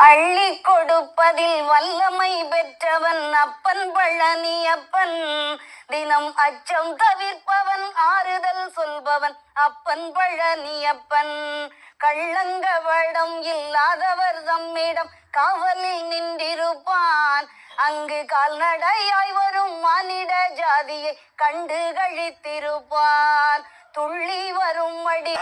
அள்ளி கொடுப்பதில் வல்லமை பெற்றவன் அப்பன் பழனியப்பன். தினம் அச்சம் தவிர்ப்பவன் ஆறுதல் சொல்பவன் அப்பன் பழனியப்பன். கள்ளங்கவடம் இல்லாதவர் தம்மிடம் காவலில் நின்றிருப்பான். அங்கு கால்நடையாய் வரும் மானிட ஜாதியை கண்டு கழித்திருப்பான். துள்ளி வரும் அடி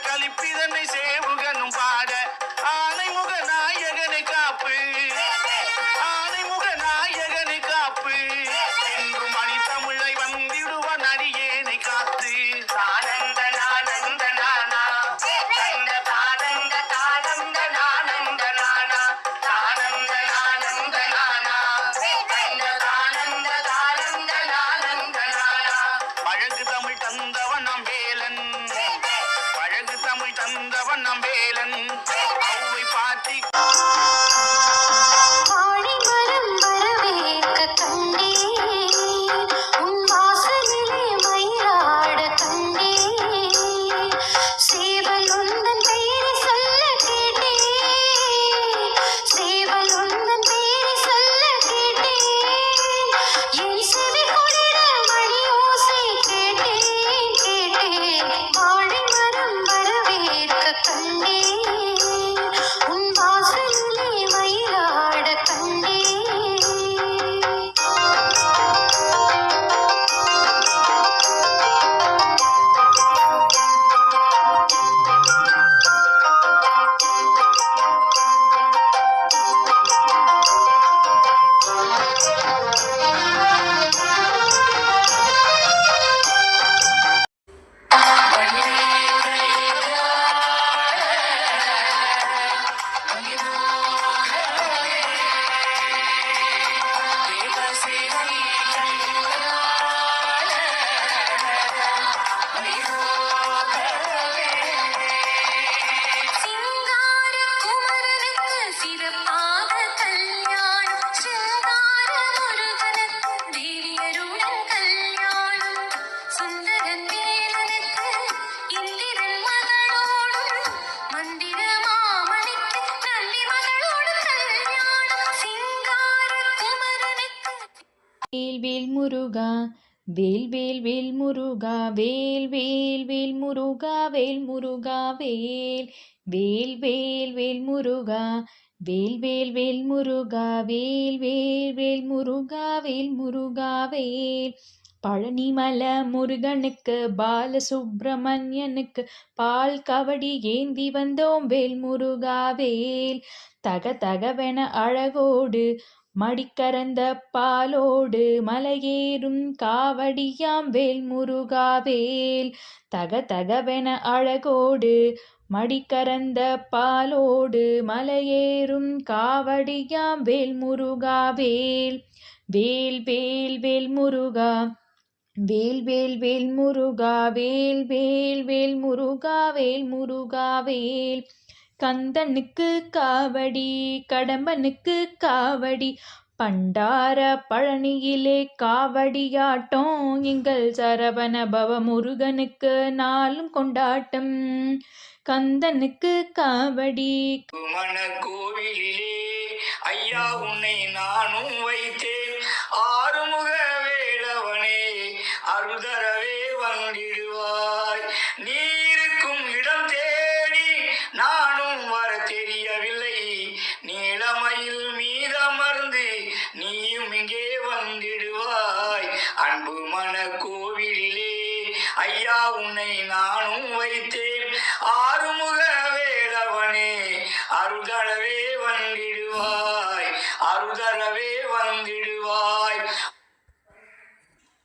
கலிப்பிதனை சேவுகனும் பாட ஆனைமுக நாயகனை காப்பு, ஆனைமுக நாயகனை காப்பு என்றும் மணி தமிழை வந்திடுவன் அடியேனை காத்து. தானந்த நானந்த நானா தந்த தானந்த தானந்த நானந்த நானா தானந்த நானந்த நானா தந்த தானந்த தானந்த நானந்த நானா. பழகு தமிழ் தந்தவன் நம் வேலன், பழகு தமிழ் தந்தவன் நம் வேலன். அவ்வை பாட்டி வேல் முருகா வேல் வேல் வேல் முருகா வேல் வேல் வேல் முருகா வேல் முருகா வேல் வேல் வேல் வேல் முருகா வேல் வேல் வேல் முருகா வேல் வேல் வேல் முருகா வேல் முருகா வேல். பழனிமல முருகனுக்கு பாலசுப்பிரமணியனுக்கு பால் கவடி ஏந்தி வந்தோம் வேல் முருகா வேல். தக தகவென அழகோடு மடிக்கரந்த பாலோடு மலையேறும் காவடியாம் வேல் முருகா வேல். தக தகவென அழகோடு மடிக்கரந்த பாலோடு மலையேறும் காவடியாம் வேல் முருகா வேல். வேல் வேல் வேல் முருகா வேல் வேல் வேல் முருகா வேல் வேல் வேல் முருகா வேல் முருகா வேல். கந்தனுக்கு காவடி கடம்பனுக்கு காவடி பண்டார பழனியிலே காவடியாட்டம். எங்கள் சரவண பவ முருகனுக்கு நாளும் கொண்டாட்டம். கந்தனுக்கு காவடி மன கோவிலிலே ஐயா உன்னை நானும் வைத்தேன். ஆறுமுக வேலவனே அருள்தரவே வந்திடுவாய். நீ இருக்கும் இடம் தேடி நானும் வர தெரியவில்லை. நீளமையில் மீதமர்ந்து நீயும் இங்கே வந்திடுவாய். அன்பு மன கோவிலிலே ஐயா உன்னை நானும் வைத்தேன். ஆறுமுக அருள் தரவே வந்திடுவார்.